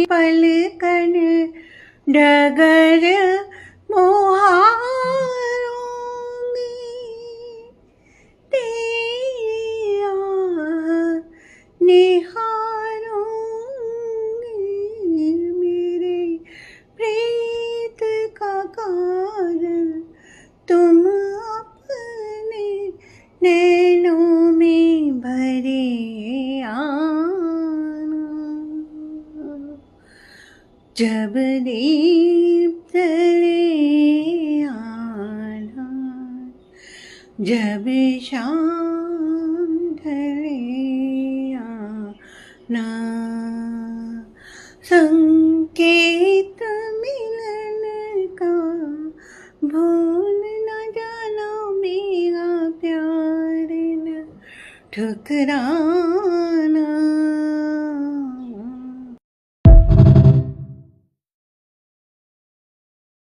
पलकन डगर मुहारों में तेरी आह निहारूंगी। मेरे प्रीत का कारण तुम अपने नैनों में भरे आना। जब दीप जले आना, जब शाम ढले आना। संकेत मिलन का भूल न जाना मेरा प्यार न ठुकराना।